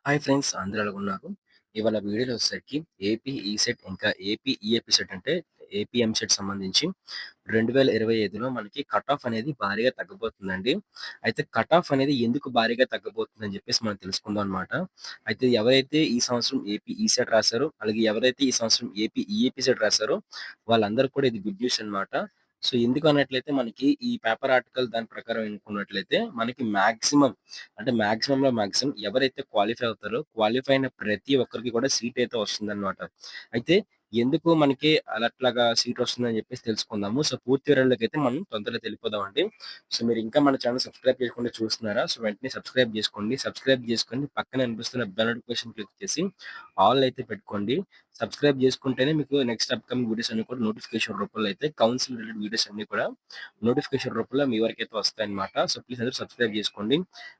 Hi friends అందరూ ఎలాగున్నారు? ఇవాళ వీడియోలో వచ్చేసరికి ఏపీ ఈసెట్ ఇంకా ఏపీ ఈఏపీ సెట్ అంటే ఏపీ ఎంసెట్ సంబంధించి 2025లో మనకి కట్ ఆఫ్ అనేది భారీగా తగ్గబోతుందండి. అయితే కట్ ఆఫ్ అనేది ఎందుకు భారీగా తగ్గబోతుందని చెప్పేసి మనం తెలుసుకుందాం అనమాట. అయితే ఎవరైతే ఈ సంవత్సరం ఏపీ ఈసెట్ రాసారో, అలాగే ఎవరైతే ఈ సంవత్సరం ఏపీ ఈఏపీ సెట్ రాసారో వాళ్ళందరికి కూడా ఇది గుడ్ న్యూస్ అనమాట. సో ఎందుకు అన్నట్లయితే మనకి ఈ పేపర్ ఆర్టికల్ దాని ప్రకారం ఎన్నుకున్నట్లయితే మనకి మాక్సిమం అంటే మాక్సిమంలో మాక్సిమం ఎవరైతే క్వాలిఫై అవుతారో, క్వాలిఫై అయిన ప్రతి ఒక్కరికి కూడా సీట్ అయితే వస్తుందన్నమాట. అయితే ఎందుకు మనకి అట్లాగా సీట్ వస్తుందని చెప్పేసి తెలుసుకుందాము. సో పూర్తి వివరాల్లోకైతే మనం తొందరగా వెళ్ళిపోదామండి. సో మీరు ఇంకా మన ఛానల్ సబ్స్క్రైబ్ చేయకుండా చూస్తున్నారా? సో వెంటనే సబ్స్క్రైబ్ చేసుకోండి. సబ్స్క్రైబ్ చేసుకొని పక్కన కనిపిస్తున్న బెల్ నోటిఫికేషన్ క్లిక్ చేసి ఆల్ అయితే పెట్టుకోండి. సబ్స్క్రైబ్ చేసుకుంటేనే మీకు నెక్స్ట్ అప్‌కమింగ్ వీడియోస్ అన్ని కూడా నోటిఫికేషన్ రూపంలో అయితే కౌన్సిల్ రిలేటెడ్ వీడియోస్ అన్ని కూడా నోటిఫికేషన్ రూపంలో మీ వరకైతే వస్తాయన్నమాట. సో ప్లీజ్ అందరూ సబ్స్క్రైబ్ చేసుకోండి.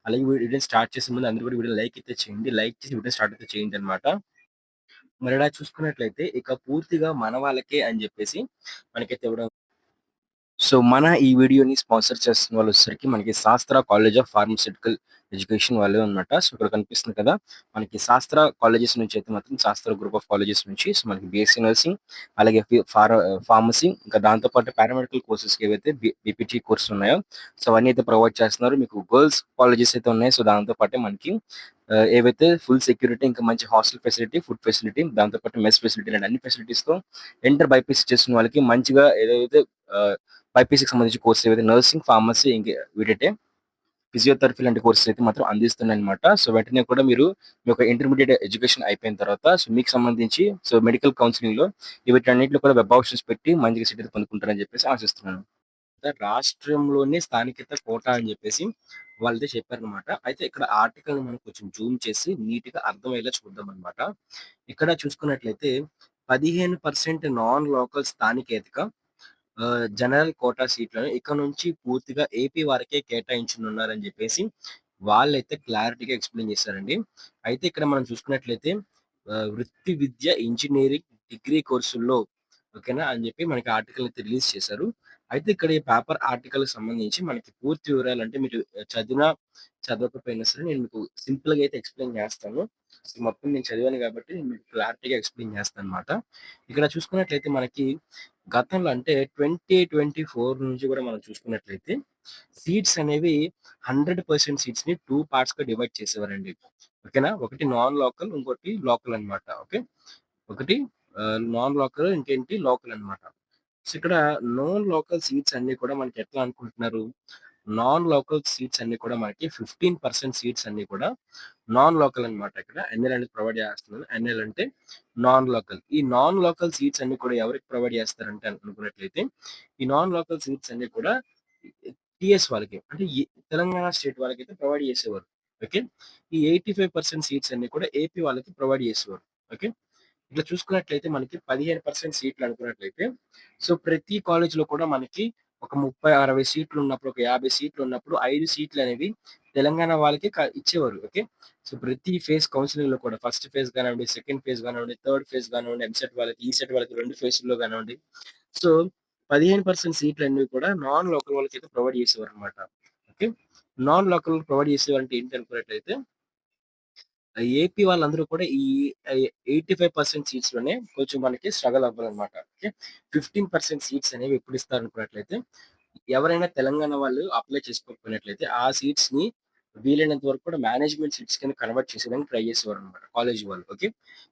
అలాగే వీడియోని స్టార్ట్ చేసే ముందు అందరూ కూడా వీడియో లైక్ అయితే చేయండి. లైక్ చేసి వీడియో స్టార్ట్ అయితే చేయండన్నమాట. మరి ఇలా చూసుకున్నట్లయితే ఇక పూర్తిగా మన వాళ్ళకే అని చెప్పేసి మనకైతే ఇవ్వడం. సో, మన ఈ వీడియోని స్పాన్సర్ చేస్తున్న వాళ్ళొచ్చేసరికి మనకి శాస్త్ర కాలేజ్ ఆఫ్ ఫార్మాస్యూటికల్ ఎడ్యుకేషన్ వాళ్ళే అన్నమాట. సో, ఇక్కడ కనిపిస్తుంది కదా! మనకి శాస్త్ర కాలేజెస్ నుంచి అయితే మాత్రం శాస్త్ర గ్రూప్ ఆఫ్ కాలేజెస్ నుంచి సో, మనకి బీఎస్సీ నర్సింగ్, అలాగే ఫార్మసీ ఇంకా దాంతో పాటు పారామెడికల్ కోర్సెస్‌కి ఏవైతే బీపీటీ కోర్సులు ఉన్నాయో సో, అవన్నీ అయితే ప్రొవైడ్ చేస్తున్నారు. మీకు గర్ల్స్ కాలేజెస్ అయితే ఉన్నాయి. సో, దాంతో పాటే మనకి ఏవైతే ఫుల్ సెక్యూరిటీ ఇంకా మంచి హాస్టల్ ఫెసిలిటీ, ఫుడ్ ఫెసిలిటీ దాంతో పాటు మెస్ ఫెసిలిటీ ఇలాంటి అన్ని ఫెసిలిటీస్‌తో ఇంటర్ బైపీసీ చేస్తున్న వాళ్ళకి మంచిగా ఏదైతే ఆహ్ బైపీసీకి సంబంధించిన కోర్సెస్ ఏవైతే నర్సింగ్, ఫార్మసీ ఇంక వీటంటే ఫిజియోథెరపీ లాంటి కోర్సెస్ అయితే మాత్రం అందిస్తున్నాయన్నమాట. సో, వెంటనే కూడా మీరు మీ యొక్క ఇంటర్మీడియేట్ ఎడ్యుకేషన్ అయిపోయిన తర్వాత సో, మీకు సంబంధించి సో, మెడికల్ కౌన్సెలింగ్‌లో వీటన్నిటిలో కూడా వెబ్ ఆప్షన్స్ పెట్టి మంచిగా సీట్ అయితే పొందుకుంటారని చెప్పేసి ఆశిస్తున్నాను. రాష్ట్రంలోనే స్థానికత కోటా అని చెప్పేసి వాళ్ళైతే చెప్పారనమాట. అయితే ఇక్కడ ఆర్టికల్‌ని మనం కొంచెం జూమ్ చేసి నీట్‌గా అర్థమయ్యేలా చూద్దామనమాట. ఇక్కడ చూసుకున్నట్లయితే 15% నాన్ లోకల్ స్థానికేతర జనరల్ కోటా సీట్లను ఇక నుంచి పూర్తిగా ఏపీ వారికే కేటాయించనున్నారని జెప్పేసి వాళ్ళైతే క్లారిటీగా ఎక్స్‌ప్లెయిన్ చేశారండి. అయితే ఇక్కడ మనం చూసుకున్నట్లయితే వృత్తి విద్య, ఇంజినీరింగ్, డిగ్రీ కోర్సుల్లో ఓకేనా అని జెప్పి మనకి ఆర్టికల్ అయితే రిలీజ్ చేశారు. అయితే ఇక్కడ ఈ పేపర్ ఆర్టికల్‌కి సంబంధించి మనకి పూర్తి వివరాలంటే మీరు చదివినా, చదవకపోయినా సరే నేను మీకు సింపుల్‌గా అయితే ఎక్స్‌ప్లెయిన్ చేస్తాను. సో, మొత్తం నేను చదివాను గాబట్టి నేను మీకు క్లారిటీగా ఎక్స్‌ప్లెయిన్ చేస్తానన్నమాట. ఇక్కడ చూసుకున్నట్లయితే మనకి గతంలో అంటే 2024 నుంచి కూడా మనం చూసుకున్నట్లయితే సీట్స్ అనేవి 100% సీట్స్‌ని 2 పార్ట్స్‌గా డివైడ్ చేసేవారండి. ఓకేనా? ఒకటి నాన్ లోకల్, ఇంకోటి లోకల్ అన్నమాట. ఓకే. ఒకటి నాన్ లోకల్ ఇంకేంటి లోకల్ అన్నమాట. సో, ఇక్కడ నాన్ లోకల్ సీట్స్ అన్నీ కూడా మనకి ఎట్లా అనుకుంటున్నారు? నాన్ లోకల్ సీట్స్ అన్నీ కూడా మనకి 15% సీట్స్ అన్నీ కూడా నాన్ లోకల్ అన్నమాట ఇక్కడ. ఎన్ఎల్ అనేది ప్రొవైడ్ చేస్తున్నారు. ఎన్ఎల్ అంటే నాన్ లోకల్. ఈ నాన్ లోకల్ సీట్స్ అన్నీ కూడా ఎవరికి ప్రొవైడ్ చేస్తారంటే అనుకున్నట్లయితే, ఈ నాన్ లోకల్ సీట్స్ అన్నీ కూడా టీఎస్ వాళ్ళకి. అంటే తెలంగాణ స్టేట్ వాళ్ళకైతే ప్రొవైడ్ చేసేవారు. ఓకే. ఈ 85% సీట్స్ అన్నీ కూడా ఏపీ వాళ్ళకి ప్రొవైడ్ చేసేవారు. ఓకే. ఇట్లా చూసుకున్నట్లయితే మనకి 15% సీట్లు అనుకున్నట్లయితే, సో ప్రతి కాలేజ్‌లో కూడా మనకి ఒక 30, 60 సీట్లు ఉన్నప్పుడు, ఒక 50 సీట్లు ఉన్నప్పుడు 5 సీట్లనేవి తెలంగాణ వాళ్ళకి ఇచ్చేవారు. ఓకే. సో ప్రతి ఫేజ్ కౌన్సెలింగ్‌లో కూడా ఫస్ట్ ఫేజ్ కానివ్వండి, సెకండ్ ఫేజ్ కానివ్వండి, థర్డ్ ఫేజ్ కానివ్వండి, ఎంసెట్ వాళ్ళకి, ఈసెట్ వాళ్ళకి 2 ఫేజ్‌ల్లో కానివ్వండి. సో 15% సీట్లనేవి కూడా నాన్ లోకల్ వాళ్ళకైతే ప్రొవైడ్ చేసేవారనమాట. ఓకే. నాన్ లోకల్ ప్రొవైడ్ చేసేవారంటే ఏంటి అనుకున్నట్లయితే ఏపీ వాళ్ళందరూ కూడా ఈ 85% సీట్స్‌లోనే కొంచెం మనకి స్ట్రగల్ అవ్వాలన్నమాట. ఓకే. 15% సీట్స్ అనేవి ఎప్పుడు ఇస్తారనుకున్నట్లయితే, ఎవరైనా తెలంగాణ వాళ్ళు అప్లై చేసుకోకపోయినట్లయితే, ఆ సీట్స్‌ని వీలైనంత వరకు కూడా మేనేజ్మెంట్ సీట్స్ కింద కన్వర్ట్ చేసేయడానికి ట్రై చేసేవారన్నమాట కాలేజీ వాళ్ళు. ఓకే.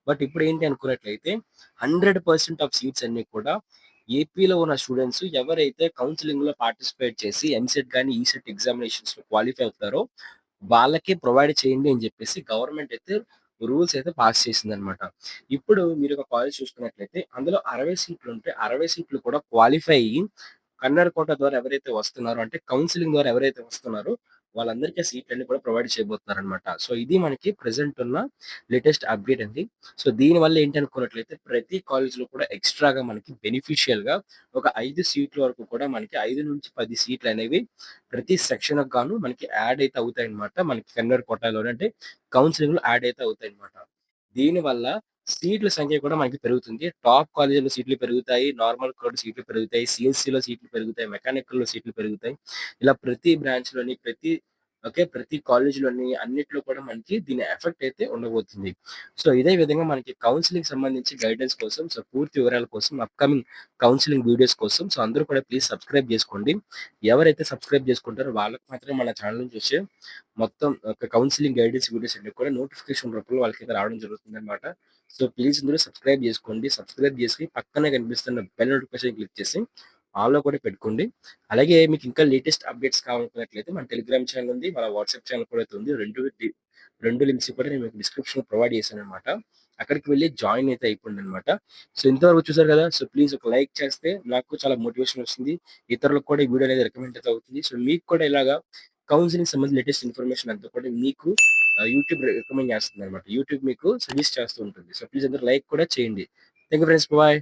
బట్ ఇప్పుడు ఏంటి అనుకున్నట్లయితే 100% ఆఫ్ సీట్స్ అన్నీ కూడా ఏపీలో ఉన్న స్టూడెంట్స్ ఎవరైతే కౌన్సెలింగ్‌లో పార్టిసిపేట్ చేసి ఎంసెట్ గాని, ఈసెట్ ఎగ్జామినేషన్స్‌లో క్వాలిఫై అవుతారో వాళ్ళకే ప్రొవైడ్ చేయండి అని చెప్పేసి గవర్నమెంట్ అయితే రూల్స్ అయితే పాస్ చేసిందనమాట. ఇప్పుడు మీరు ఒక కాలేజ్ చూసుకున్నట్లయితే అందులో 60 సీట్లుంటే 60 సీట్లు కూడా క్వాలిఫై అయ్యి కన్నర్ కోటా ద్వారా ఎవరైతే వస్తున్నారో అంటే కౌన్సెలింగ్ ద్వారా ఎవరైతే వస్తున్నారో వాళ్ళందరికీ ఆ సీట్లన్నీ కూడా ప్రొవైడ్ చేయబోతున్నారనమాట. సో ఇది మనకి ప్రెజెంట్ ఉన్న లేటెస్ట్ అప్‌డేట్ అండి. సో దీనివల్ల ఏంటనుకున్నట్లయితే ప్రతి కాలేజ్‌లో కూడా ఎక్స్‌ట్రాగా మనకి బెనిఫిషియల్‌గా ఒక 5 సీట్ల వరకు కూడా మనకి 5-10 సీట్లనేవి ప్రతి సెక్షన్‌కి గాను మనకి యాడ్ అయితే అవుతాయన్నమాట. మనకి కన్వీనర్ కోటాలోనే అంటే కౌన్సెలింగ్‌లో యాడ్ అయితే అవుతాయన్నమాట. దీనివల్ల సీట్ల సంఖ్య కూడా మనకి పెరుగుతుంది. టాప్ కాలేజీలో సీట్లు పెరుగుతాయి. నార్మల్ కూడా సీట్లు పెరుగుతాయి. సీఎస్‌సిలో సీట్లు పెరుగుతాయి. మెకానికల్‌లో సీట్లు పెరుగుతాయి. ఇలా ప్రతి బ్రాంచ్‌లోని ప్రతి ఓకే. ప్రతి కాలేజ్‌లోని అన్నిట్లో కూడా మనకి దీని ఎఫెక్ట్ అయితే ఉండబోతుంది. సో, ఇదే విధంగా మనకి కౌన్సెలింగ్‌కి సంబంధించి గైడెన్స్ కోసం, సో, పూర్తి వివరాల కోసం, అప్‌కమింగ్ కౌన్సెలింగ్ వీడియోస్ కోసం, సో, అందరూ కూడా ప్లీజ్ సబ్స్క్రైబ్ జేసుకోండి. ఎవరైతే సబ్స్క్రైబ్ జేసుకుంటారో వాళ్ళకి మాత్రమే మన ఛానెల్ నుంచి వచ్చే మొత్తం ఒక కౌన్సెలింగ్ గైడెన్స్ వీడియోస్ అన్నీ కూడా నోటిఫికేషన్ రూపంలో వాళ్ళకైతే రావడం జరుగుతుందనమాట. సో, ప్లీజ్ అందరూ సబ్స్క్రైబ్ జేసుకోండి. సబ్స్క్రైబ్ చేసి పక్కనే కనిపిస్తున్న బెల్ నోటిఫికేషన్ క్లిక్ చేసి ఆల్‌లో కూడా పెట్టుకోండి. అలాగే మీకు ఇంకా లేటెస్ట్ అప్‌డేట్స్ కావాలనుకున్నట్లయితే మన టెలిగ్రామ్ ఛానెల్ ఉంది. మన వాట్సాప్ ఛానెల్ కూడా అయితే ఉంది. 2 లింక్స్ కూడా నేను మీకు డిస్క్రిప్షన్‌లో ప్రొవైడ్ చేశాననమాట. అక్కడికి వెళ్లి జాయిన్ అయితే అయిపోండనమాట. సో, ఇంతవరకు చూసారు కదా! సో, ప్లీజ్ ఒక లైక్ చేస్తే నాకు చాలా మోటివేషన్ వస్తుంది. ఇతరులకు కూడా ఈ వీడియో అనేది రికమెండ్ అయితే అవుతుంది. సో, మీకు కూడా ఇలాగా కౌన్సెలింగ్ సంబంధించిన లేటెస్ట్ ఇన్ఫర్మేషన్ అంతా కూడా మీకు యూట్యూబ్ రికమెండ్ చేస్తుందనమాట. యూట్యూబ్ మీకు సజెస్ట్ చేస్తూ ఉంటుంది. సో, ప్లీజ్ అందరూ లైక్ కూడా చేయండి. Thank you friends. బాయ్.